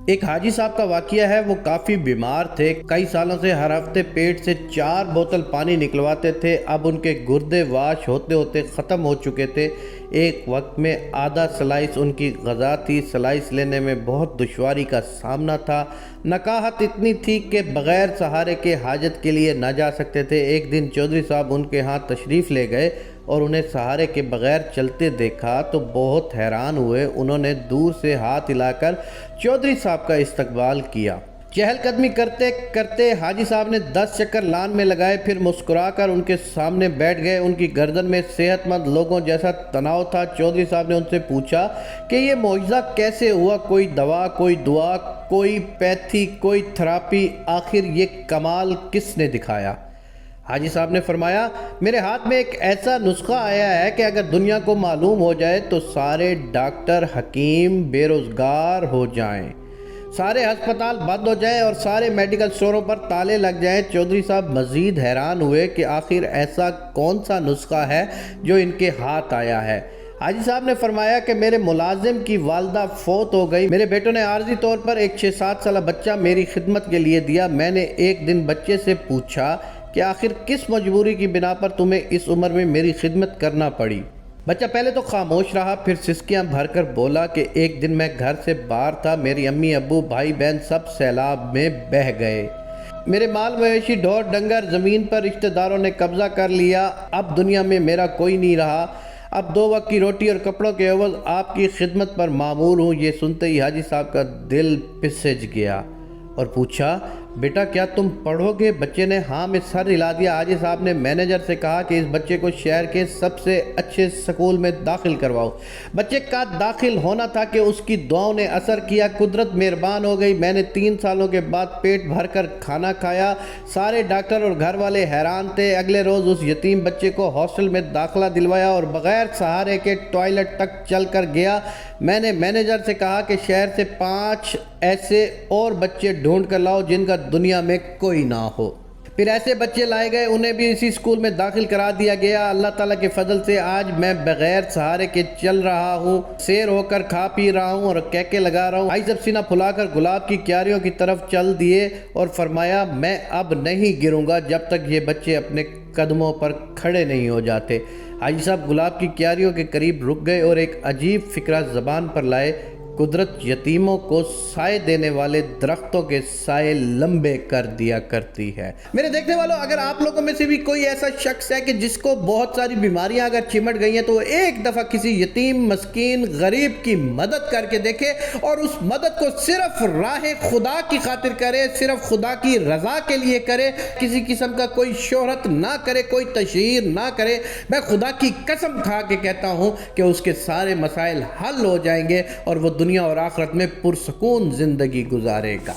ایک حاجی صاحب کا واقعہ ہے، وہ کافی بیمار تھے، کئی سالوں سے ہر ہفتے پیٹ سے 4 بوتل پانی نکلواتے تھے۔ اب ان کے گردے واش ہوتے ہوتے ختم ہو چکے تھے۔ ایک وقت میں آدھا سلائس ان کی غذا تھی، سلائس لینے میں بہت دشواری کا سامنا تھا۔ نکاہت اتنی تھی کہ بغیر سہارے کے حاجت کے لیے نہ جا سکتے تھے۔ ایک دن چودھری صاحب ان کے ہاں تشریف لے گئے اور انہیں سہارے کے بغیر چلتے دیکھا تو بہت حیران ہوئے۔ انہوں نے دور سے ہاتھ ہلا کر چودھری صاحب کا استقبال کیا۔ چہل قدمی کرتے کرتے حاجی صاحب نے 10 چکر لان میں لگائے، پھر مسکرا کر ان کے سامنے بیٹھ گئے۔ ان کی گردن میں صحت مند لوگوں جیسا تناؤ تھا۔ چودھری صاحب نے ان سے پوچھا کہ یہ معجزہ کیسے ہوا؟ کوئی دوا، کوئی دعا، کوئی پیتھی، کوئی تھراپی، آخر یہ کمال کس نے دکھایا؟ حاجی صاحب نے فرمایا، میرے ہاتھ میں ایک ایسا نسخہ آیا ہے کہ اگر دنیا کو معلوم ہو جائے تو سارے ڈاکٹر حکیم بے روزگار ہو جائیں، سارے ہسپتال بند ہو جائیں اور سارے میڈیکل سٹوروں پر تالے لگ جائیں۔ چودھری صاحب مزید حیران ہوئے کہ آخر ایسا کون سا نسخہ ہے جو ان کے ہاتھ آیا ہے۔ حاجی صاحب نے فرمایا کہ میرے ملازم کی والدہ فوت ہو گئی، میرے بیٹوں نے عارضی طور پر ایک 6-7 سالہ بچہ میری خدمت کے لیے دیا۔ میں نے ایک دن بچے سے پوچھا کہ آخر کس مجبوری کی بنا پر تمہیں اس عمر میں میری خدمت کرنا پڑی؟ بچہ پہلے تو خاموش رہا، پھر سسکیاں بھر کر بولا کہ ایک دن میں گھر سے باہر تھا، میری امی ابو بھائی بہن سب سیلاب میں بہہ گئے، میرے مال مویشی ڈھور ڈنگر زمین پر رشتہ داروں نے قبضہ کر لیا، اب دنیا میں میرا کوئی نہیں رہا، اب 2 وقت کی روٹی اور کپڑوں کے عوض آپ کی خدمت پر مامور ہوں۔ یہ سنتے ہی حاجی صاحب کا دل پسج گیا اور پوچھا، بیٹا کیا تم پڑھو گے؟ بچے نے ہاں میں سر ہلا دیا۔ حاجی صاحب نے مینیجر سے کہا کہ اس بچے کو شہر کے سب سے اچھے سکول میں داخل کرواؤ۔ بچے کا داخل ہونا تھا کہ اس کی دعاؤں نے اثر کیا، قدرت مہربان ہو گئی۔ میں نے 3 سالوں کے بعد پیٹ بھر کر کھانا کھایا۔ سارے ڈاکٹر اور گھر والے حیران تھے۔ اگلے روز اس یتیم بچے کو ہاسٹل میں داخلہ دلوایا اور بغیر سہارے کے ٹوائلٹ تک چل کر گیا۔ میں نے مینیجر سے کہا کہ شہر سے 5 ایسے اور بچے ڈھونڈ کر لاؤ جن کا دنیا میں کوئی نہ ہو۔ پھر ایسے بچے لائے گئے، انہیں بھی اسی اسکول میں داخل کرا دیا گیا۔ اللہ تعالیٰ کے فضل سے آج میں بغیر سہارے کے چل رہا ہوں، سیر ہو کر کھا پی رہا ہوں اور کہکے لگا رہا ہوں۔ آئی سب سینہ پھلا کر گلاب کی کیاریوں کی طرف چل دیے اور فرمایا، میں اب نہیں گروں گا جب تک یہ بچے اپنے قدموں پر کھڑے نہیں ہو جاتے۔ حاجی صاحب گلاب کی کیاریوں کے قریب رک گئے اور ایک عجیب فکرہ زبان پر لائے، قدرت یتیموں کو سائے دینے والے درختوں کے سائے لمبے کر دیا کرتی ہے۔ میرے دیکھنے والوں، اگر آپ لوگوں میں سے بھی کوئی ایسا شخص ہے کہ جس کو بہت ساری بیماریاں اگر چمٹ گئی ہیں تو وہ ایک دفعہ کسی یتیم، مسکین، غریب کی مدد کر کے دیکھے اور اس مدد کو صرف راہ خدا کی خاطر کرے، صرف خدا کی رضا کے لیے کرے، کسی قسم کا کوئی شہرت نہ کرے، کوئی تشہیر نہ کرے، میں خدا کی قسم کھا کے کہتا ہوں کہ اس کے سارے مسائل حل ہو جائیں گے اور وہ دنیا اور آخرت میں پرسکون زندگی گزارے گا۔